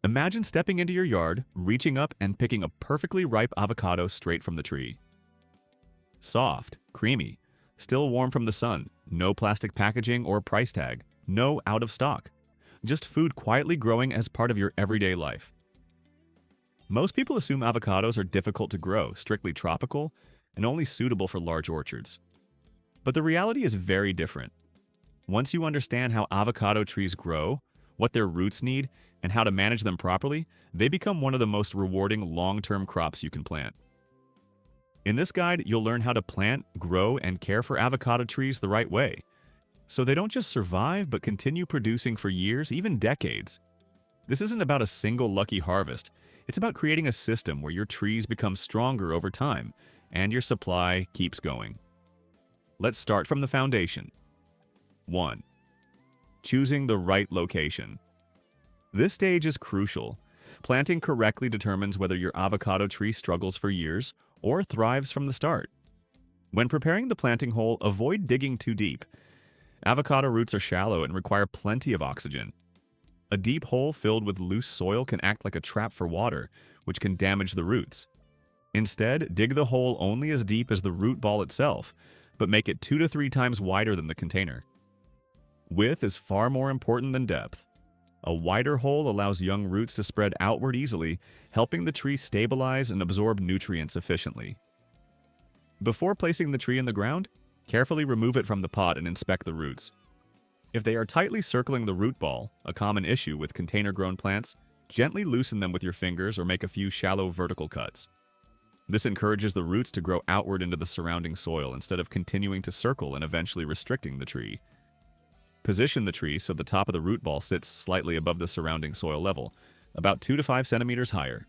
Imagine stepping into your yard, reaching up and picking a perfectly ripe avocado straight from the tree. Soft, creamy, still warm from the sun, no plastic packaging or price tag, no out of stock. Just food quietly growing as part of your everyday life. Most people assume avocados are difficult to grow, strictly tropical, and only suitable for large orchards. But the reality is very different. Once you understand how avocado trees grow, what their roots need, and how to manage them properly, they become one of the most rewarding long-term crops you can plant. In this guide, you'll learn how to plant, grow, and care for avocado trees the right way, so they don't just survive but continue producing for years, even decades. This isn't about a single lucky harvest. It's about creating a system where your trees become stronger over time and your supply keeps going. Let's start from the foundation. 1. Choosing the right location. This stage is crucial. Planting correctly determines whether your avocado tree struggles for years or thrives from the start. When preparing the planting hole, avoid digging too deep. Avocado roots are shallow and require plenty of oxygen. A deep hole filled with loose soil can act like a trap for water, which can damage the roots. Instead, dig the hole only as deep as the root ball itself, but make it 2 to 3 times wider than the container. Width is far more important than depth. A wider hole allows young roots to spread outward easily, helping the tree stabilize and absorb nutrients efficiently. Before placing the tree in the ground, carefully remove it from the pot and inspect the roots. If they are tightly circling the root ball, a common issue with container-grown plants, gently loosen them with your fingers or make a few shallow vertical cuts. This encourages the roots to grow outward into the surrounding soil instead of continuing to circle and eventually restricting the tree. Position the tree so the top of the root ball sits slightly above the surrounding soil level, about 2 to 5 centimeters higher.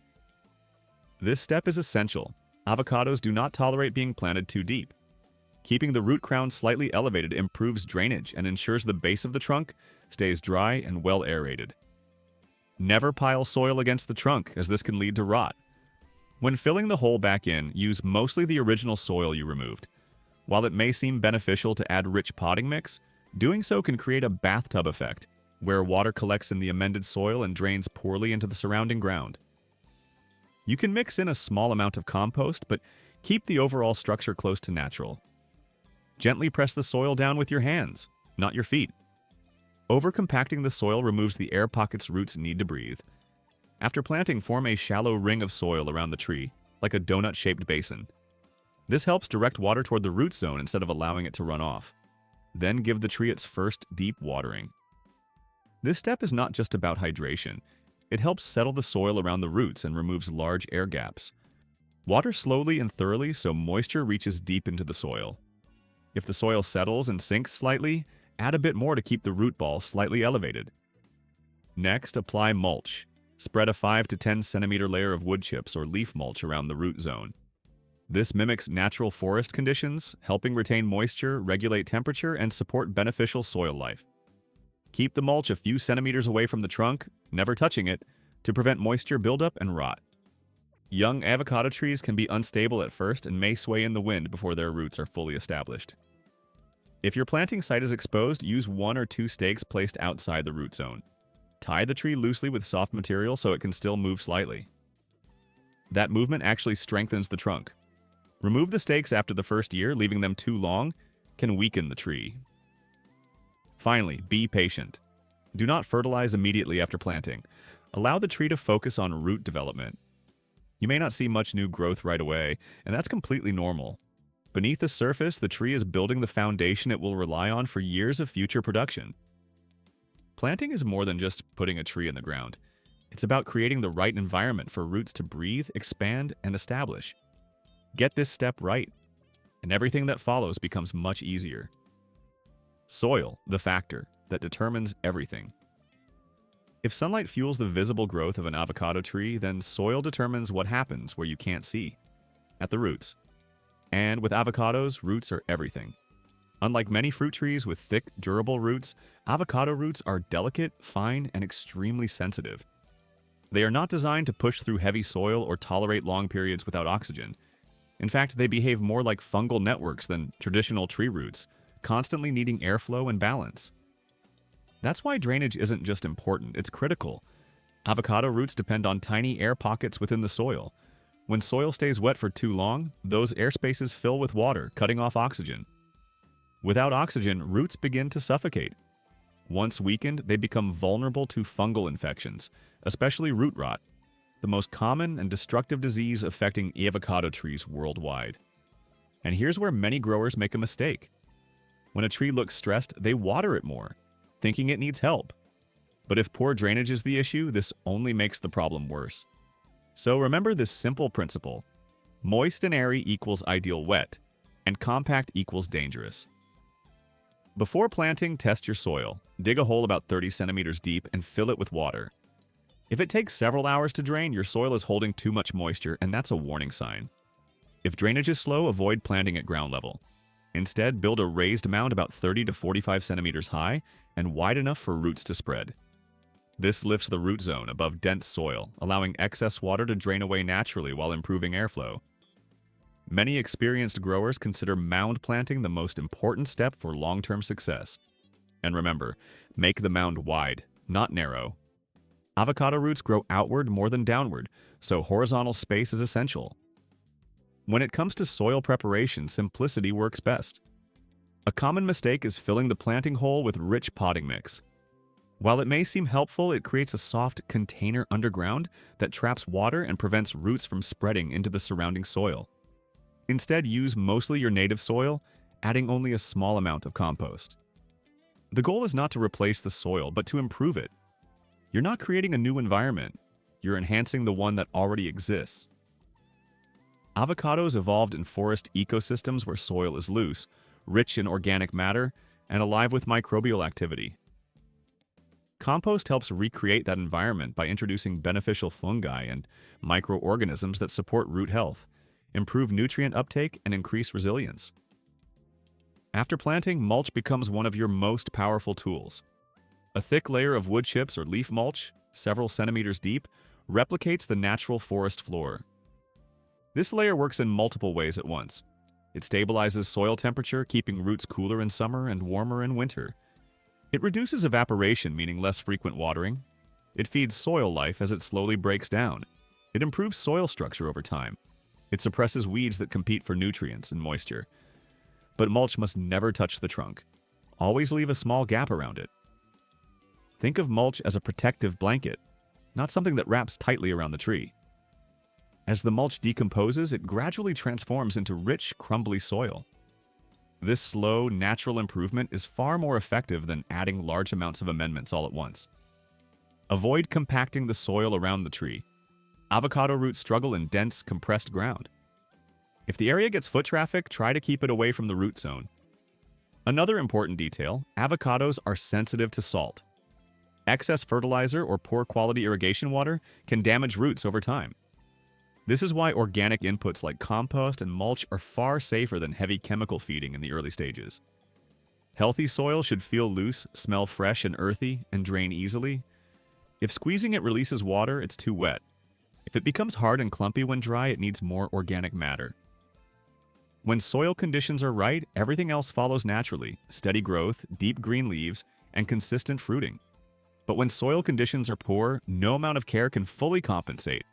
This step is essential. Avocados do not tolerate being planted too deep. Keeping the root crown slightly elevated improves drainage and ensures the base of the trunk stays dry and well aerated. Never pile soil against the trunk, as this can lead to rot. When filling the hole back in, use mostly the original soil you removed. While it may seem beneficial to add rich potting mix, doing so can create a bathtub effect, where water collects in the amended soil and drains poorly into the surrounding ground. You can mix in a small amount of compost, but keep the overall structure close to natural. Gently press the soil down with your hands, not your feet. Overcompacting the soil removes the air pockets roots need to breathe. After planting, form a shallow ring of soil around the tree, like a donut-shaped basin. This helps direct water toward the root zone instead of allowing it to run off. Then give the tree its first deep watering. This step is not just about hydration. It helps settle the soil around the roots and removes large air gaps. Water slowly and thoroughly so moisture reaches deep into the soil. If the soil settles and sinks slightly, add a bit more to keep the root ball slightly elevated. Next, apply mulch. Spread a 5 to 10 centimeter layer of wood chips or leaf mulch around the root zone. This mimics natural forest conditions, helping retain moisture, regulate temperature, and support beneficial soil life. Keep the mulch a few centimeters away from the trunk, never touching it, to prevent moisture buildup and rot. Young avocado trees can be unstable at first and may sway in the wind before their roots are fully established. If your planting site is exposed, use 1 or 2 stakes placed outside the root zone. Tie the tree loosely with soft material so it can still move slightly. That movement actually strengthens the trunk. Remove the stakes after the first year, leaving them too long can weaken the tree. Finally, be patient. Do not fertilize immediately after planting. Allow the tree to focus on root development. You may not see much new growth right away, and that's completely normal. Beneath the surface, the tree is building the foundation it will rely on for years of future production. Planting is more than just putting a tree in the ground. It's about creating the right environment for roots to breathe, expand, and establish. Get this step right, and everything that follows becomes much easier. Soil, the factor that determines everything. If sunlight fuels the visible growth of an avocado tree, then soil determines what happens where you can't see, at the roots. And with avocados, roots are everything. Unlike many fruit trees with thick, durable roots, avocado roots are delicate, fine, and extremely sensitive. They are not designed to push through heavy soil or tolerate long periods without oxygen. In fact, they behave more like fungal networks than traditional tree roots, constantly needing airflow and balance. That's why drainage isn't just important, it's critical. Avocado roots depend on tiny air pockets within the soil. When soil stays wet for too long, those air spaces fill with water, cutting off oxygen. Without oxygen, roots begin to suffocate. Once weakened, they become vulnerable to fungal infections, especially root rot, the most common and destructive disease affecting avocado trees worldwide. And here's where many growers make a mistake. When a tree looks stressed, they water it more, thinking it needs help. But if poor drainage is the issue, this only makes the problem worse. So remember this simple principle. Moist and airy equals ideal wet, and compact equals dangerous. Before planting, test your soil. Dig a hole about 30 centimeters deep and fill it with water. If it takes several hours to drain, your soil is holding too much moisture, and that's a warning sign. If drainage is slow, avoid planting at ground level. Instead, build a raised mound about 30 to 45 centimeters high and wide enough for roots to spread. This lifts the root zone above dense soil, allowing excess water to drain away naturally while improving airflow. Many experienced growers consider mound planting the most important step for long-term success. And remember, make the mound wide, not narrow. Avocado roots grow outward more than downward, so horizontal space is essential. When it comes to soil preparation, simplicity works best. A common mistake is filling the planting hole with rich potting mix. While it may seem helpful, it creates a soft container underground that traps water and prevents roots from spreading into the surrounding soil. Instead, use mostly your native soil, adding only a small amount of compost. The goal is not to replace the soil, but to improve it. You're not creating a new environment. You're enhancing the one that already exists. Avocados evolved in forest ecosystems where soil is loose, rich in organic matter, and alive with microbial activity. Compost helps recreate that environment by introducing beneficial fungi and microorganisms that support root health, improve nutrient uptake, and increase resilience. After planting, mulch becomes one of your most powerful tools. A thick layer of wood chips or leaf mulch, several centimeters deep, replicates the natural forest floor. This layer works in multiple ways at once. It stabilizes soil temperature, keeping roots cooler in summer and warmer in winter. It reduces evaporation, meaning less frequent watering. It feeds soil life as it slowly breaks down. It improves soil structure over time. It suppresses weeds that compete for nutrients and moisture. But mulch must never touch the trunk. Always leave a small gap around it. Think of mulch as a protective blanket, not something that wraps tightly around the tree. As the mulch decomposes, it gradually transforms into rich, crumbly soil. This slow, natural improvement is far more effective than adding large amounts of amendments all at once. Avoid compacting the soil around the tree. Avocado roots struggle in dense, compressed ground. If the area gets foot traffic, try to keep it away from the root zone. Another important detail, avocados are sensitive to salt. Excess fertilizer or poor quality irrigation water can damage roots over time. This is why organic inputs like compost and mulch are far safer than heavy chemical feeding in the early stages. Healthy soil should feel loose, smell fresh and earthy, and drain easily. If squeezing it releases water, it's too wet. If it becomes hard and clumpy when dry, it needs more organic matter. When soil conditions are right, everything else follows naturally: steady growth, deep green leaves, and consistent fruiting. But when soil conditions are poor, no amount of care can fully compensate.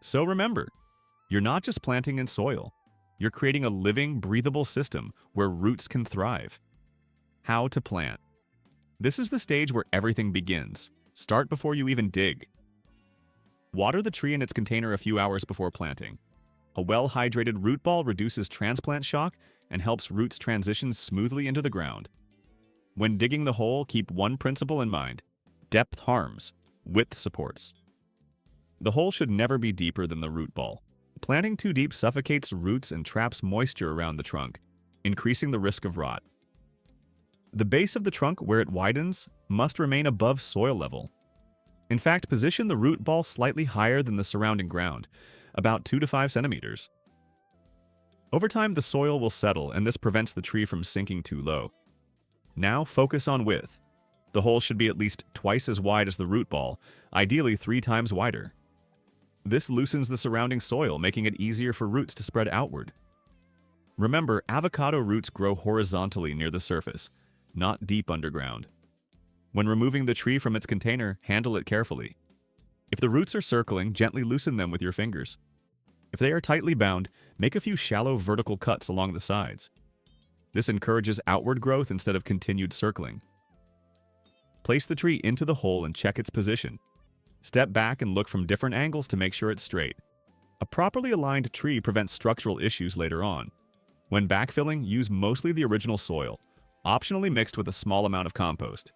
So remember, you're not just planting in soil. You're creating a living, breathable system where roots can thrive. How to plant. This is the stage where everything begins. Start before you even dig. Water the tree in its container a few hours before planting. A well-hydrated root ball reduces transplant shock and helps roots transition smoothly into the ground. When digging the hole, keep one principle in mind: depth harms, width supports. The hole should never be deeper than the root ball. Planting too deep suffocates roots and traps moisture around the trunk, increasing the risk of rot. The base of the trunk, where it widens, must remain above soil level. In fact, position the root ball slightly higher than the surrounding ground, about 2 to 5 centimeters. Over time, the soil will settle, and this prevents the tree from sinking too low. Now, focus on width. The hole should be at least twice as wide as the root ball, ideally 3 times wider. This loosens the surrounding soil, making it easier for roots to spread outward. Remember, avocado roots grow horizontally near the surface, not deep underground. When removing the tree from its container, handle it carefully. If the roots are circling, gently loosen them with your fingers. If they are tightly bound, make a few shallow vertical cuts along the sides. This encourages outward growth instead of continued circling. Place the tree into the hole and check its position. Step back and look from different angles to make sure it's straight. A properly aligned tree prevents structural issues later on. When backfilling, use mostly the original soil, optionally mixed with a small amount of compost.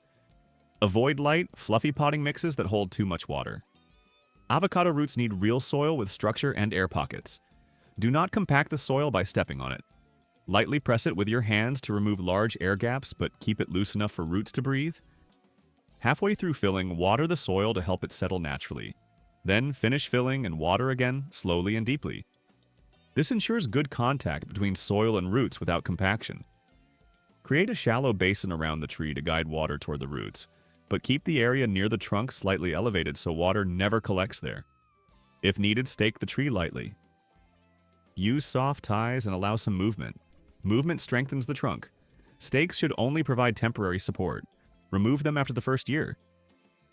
Avoid light, fluffy potting mixes that hold too much water. Avocado roots need real soil with structure and air pockets. Do not compact the soil by stepping on it. Lightly press it with your hands to remove large air gaps, but keep it loose enough for roots to breathe. Halfway through filling, water the soil to help it settle naturally. Then finish filling and water again, slowly and deeply. This ensures good contact between soil and roots without compaction. Create a shallow basin around the tree to guide water toward the roots, but keep the area near the trunk slightly elevated so water never collects there. If needed, stake the tree lightly. Use soft ties and allow some movement. Movement strengthens the trunk. Stakes should only provide temporary support. Remove them after the first year.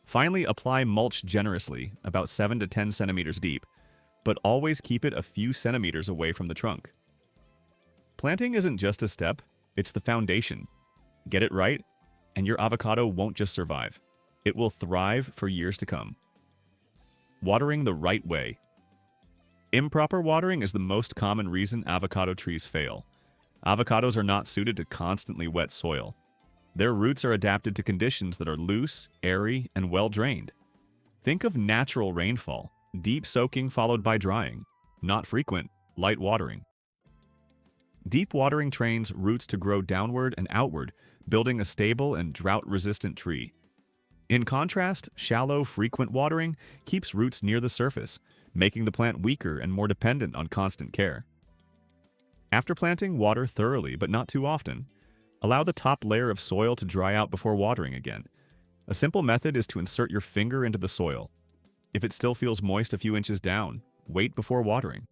Finally, apply mulch generously, about 7 to 10 centimeters deep, but always keep it a few centimeters away from the trunk. Planting isn't just a step, it's the foundation. Get it right, and your avocado won't just survive. It will thrive for years to come. Watering the right way. Improper watering is the most common reason avocado trees fail. Avocados are not suited to constantly wet soil. Their roots are adapted to conditions that are loose, airy, and well-drained. Think of natural rainfall, deep soaking followed by drying, not frequent, light watering. Deep watering trains roots to grow downward and outward, building a stable and drought-resistant tree. In contrast, shallow, frequent watering keeps roots near the surface, making the plant weaker and more dependent on constant care. After planting, water thoroughly, but not too often. Allow the top layer of soil to dry out before watering again. A simple method is to insert your finger into the soil. If it still feels moist a few inches down, wait before watering.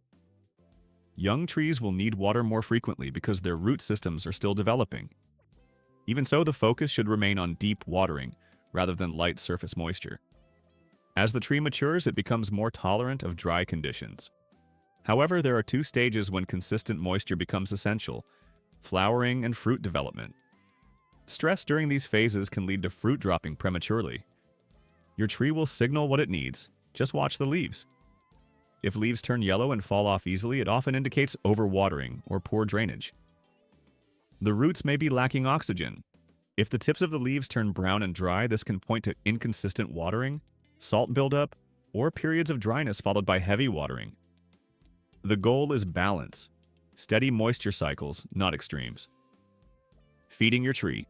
Young trees will need water more frequently because their root systems are still developing. Even so, the focus should remain on deep watering rather than light surface moisture. As the tree matures, it becomes more tolerant of dry conditions. However, there are two stages when consistent moisture becomes essential: flowering and fruit development. Stress during these phases can lead to fruit dropping prematurely. Your tree will signal what it needs. Just watch the leaves. If leaves turn yellow and fall off easily, it often indicates overwatering or poor drainage. The roots may be lacking oxygen. If the tips of the leaves turn brown and dry, this can point to inconsistent watering, salt buildup, or periods of dryness followed by heavy watering. The goal is balance. Steady moisture cycles, not extremes. Feeding your tree.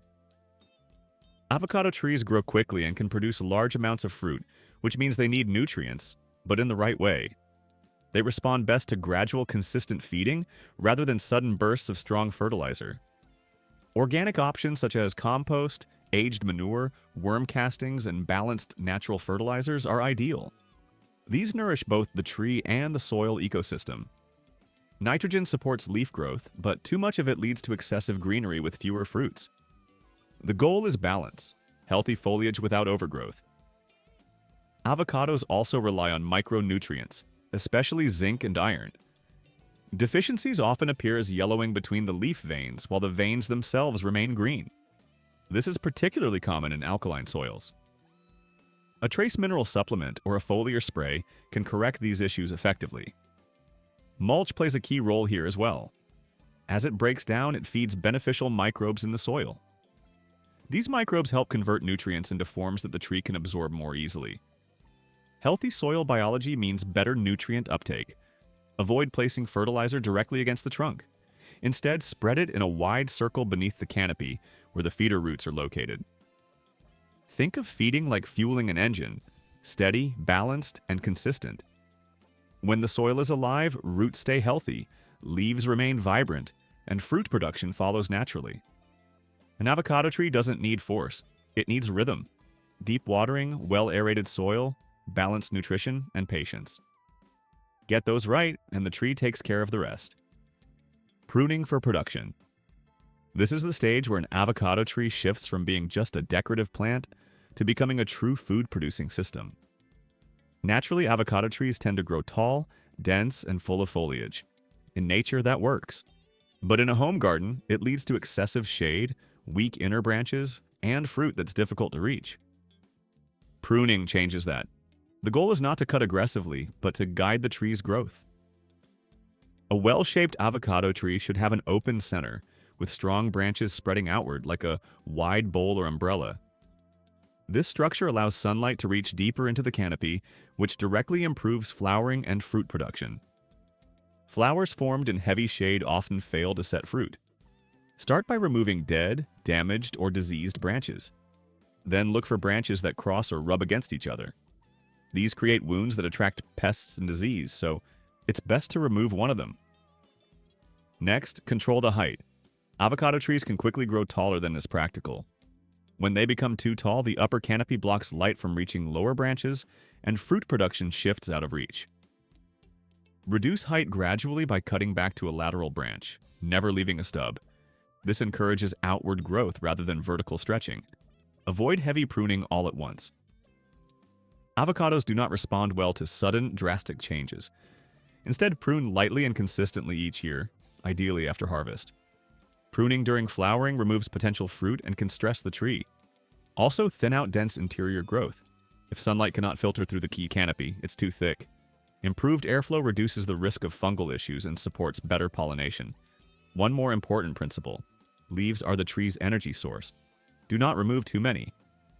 Avocado trees grow quickly and can produce large amounts of fruit, which means they need nutrients, but in the right way. They respond best to gradual, consistent feeding rather than sudden bursts of strong fertilizer. Organic options such as compost, aged manure, worm castings, and balanced natural fertilizers are ideal. These nourish both the tree and the soil ecosystem. Nitrogen supports leaf growth, but too much of it leads to excessive greenery with fewer fruits. The goal is balance, healthy foliage without overgrowth. Avocados also rely on micronutrients, especially zinc and iron. Deficiencies often appear as yellowing between the leaf veins, while the veins themselves remain green. This is particularly common in alkaline soils. A trace mineral supplement or a foliar spray can correct these issues effectively. Mulch plays a key role here as well. As it breaks down, it feeds beneficial microbes in the soil. These microbes help convert nutrients into forms that the tree can absorb more easily. Healthy soil biology means better nutrient uptake. Avoid placing fertilizer directly against the trunk. Instead, spread it in a wide circle beneath the canopy, where the feeder roots are located. Think of feeding like fueling an engine, steady, balanced, and consistent. When the soil is alive, roots stay healthy, leaves remain vibrant, and fruit production follows naturally. An avocado tree doesn't need force, it needs rhythm. Deep watering, well-aerated soil, balanced nutrition, and patience. Get those right, and the tree takes care of the rest. Pruning for production. This is the stage where an avocado tree shifts from being just a decorative plant to becoming a true food-producing system. Naturally, avocado trees tend to grow tall, dense, and full of foliage. In nature, that works. But in a home garden, it leads to excessive shade, weak inner branches, and fruit that's difficult to reach. Pruning changes that. The goal is not to cut aggressively, but to guide the tree's growth. A well-shaped avocado tree should have an open center, with strong branches spreading outward like a wide bowl or umbrella. This structure allows sunlight to reach deeper into the canopy, which directly improves flowering and fruit production. Flowers formed in heavy shade often fail to set fruit. Start by removing dead, damaged, or diseased branches. Then look for branches that cross or rub against each other. These create wounds that attract pests and disease, so it's best to remove one of them. Next, control the height. Avocado trees can quickly grow taller than is practical. When they become too tall, the upper canopy blocks light from reaching lower branches, and fruit production shifts out of reach. Reduce height gradually by cutting back to a lateral branch, never leaving a stub. This encourages outward growth rather than vertical stretching. Avoid heavy pruning all at once. Avocados do not respond well to sudden, drastic changes. Instead, prune lightly and consistently each year, ideally after harvest. Pruning during flowering removes potential fruit and can stress the tree. Also, thin out dense interior growth. If sunlight cannot filter through the key canopy, it's too thick. Improved airflow reduces the risk of fungal issues and supports better pollination. One more important principle: leaves are the tree's energy source. Do not remove too many.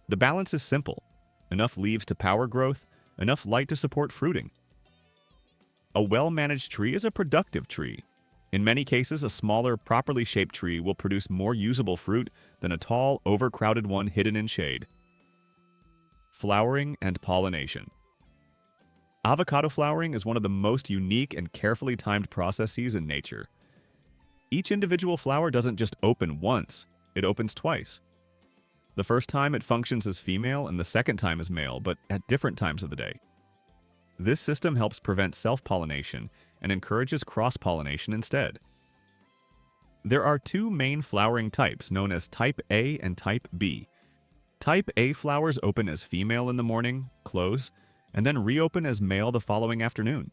The balance is simple: enough leaves to power growth, enough light to support fruiting. A well-managed tree is a productive tree. In many cases, a smaller, properly shaped tree will produce more usable fruit than a tall, overcrowded one hidden in shade. Flowering and pollination. Avocado flowering is one of the most unique and carefully timed processes in nature. Each individual flower doesn't just open once, it opens twice. The first time it functions as female and the second time as male, but at different times of the day. This system helps prevent self-pollination and encourages cross-pollination instead. There are two main flowering types known as Type A and Type B. Type A flowers open as female in the morning, close, and then reopen as male the following afternoon.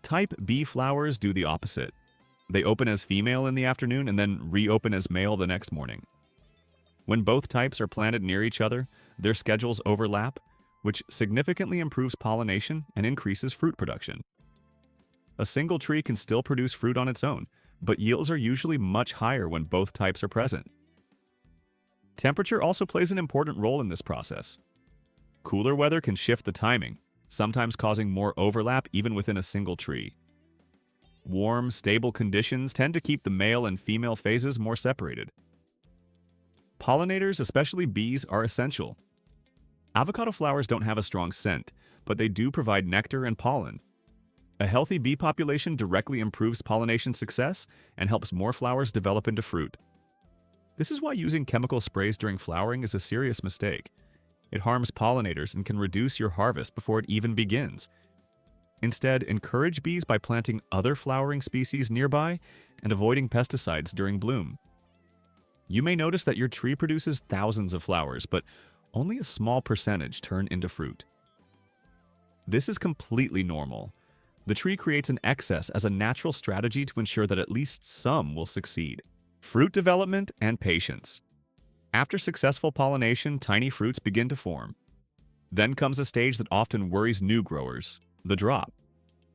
Type B flowers do the opposite. They open as female in the afternoon and then reopen as male the next morning. When both types are planted near each other, their schedules overlap, which significantly improves pollination and increases fruit production. A single tree can still produce fruit on its own, but yields are usually much higher when both types are present. Temperature also plays an important role in this process. Cooler weather can shift the timing, sometimes causing more overlap even within a single tree. Warm, stable conditions tend to keep the male and female phases more separated. Pollinators, especially bees, are essential. Avocado flowers don't have a strong scent, but they do provide nectar and pollen. A healthy bee population directly improves pollination success and helps more flowers develop into fruit. This is why using chemical sprays during flowering is a serious mistake. It harms pollinators and can reduce your harvest before it even begins. Instead, encourage bees by planting other flowering species nearby and avoiding pesticides during bloom. You may notice that your tree produces thousands of flowers, but only a small percentage turn into fruit. This is completely normal. The tree creates an excess as a natural strategy to ensure that at least some will succeed. Fruit development and patience. After successful pollination, tiny fruits begin to form. Then comes a stage that often worries new growers: the drop.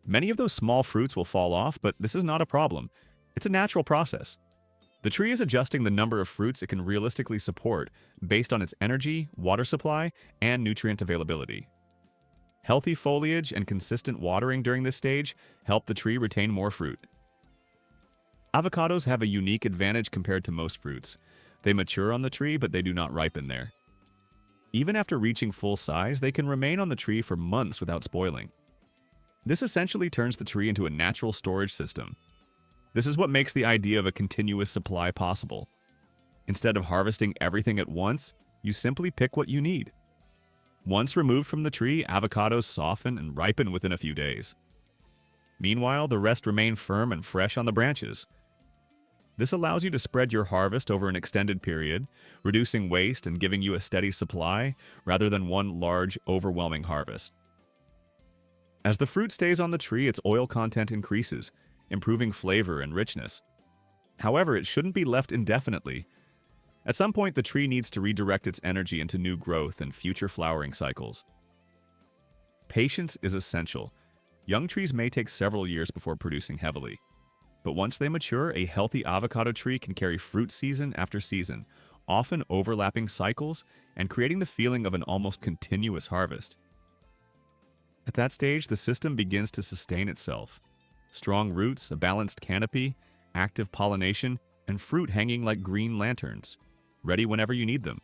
Many of those small fruits will fall off, but this is not a problem. It's a natural process. The tree is adjusting the number of fruits it can realistically support based on its energy, water supply, and nutrient availability. Healthy foliage and consistent watering during this stage help the tree retain more fruit. Avocados have a unique advantage compared to most fruits. They mature on the tree, but they do not ripen there. Even after reaching full size, they can remain on the tree for months without spoiling. This essentially turns the tree into a natural storage system. This is what makes the idea of a continuous supply possible. Instead of harvesting everything at once, you simply pick what you need. Once removed from the tree, avocados soften and ripen within a few days. Meanwhile, the rest remain firm and fresh on the branches. This allows you to spread your harvest over an extended period, reducing waste and giving you a steady supply rather than one large, overwhelming harvest. As the fruit stays on the tree, its oil content increases, improving flavor and richness. However, it shouldn't be left indefinitely. At some point, the tree needs to redirect its energy into new growth and future flowering cycles. Patience is essential. Young trees may take several years before producing heavily. But once they mature, a healthy avocado tree can carry fruit season after season, often overlapping cycles and creating the feeling of an almost continuous harvest. At that stage, the system begins to sustain itself. Strong roots, a balanced canopy, active pollination, and fruit hanging like green lanterns, ready whenever you need them.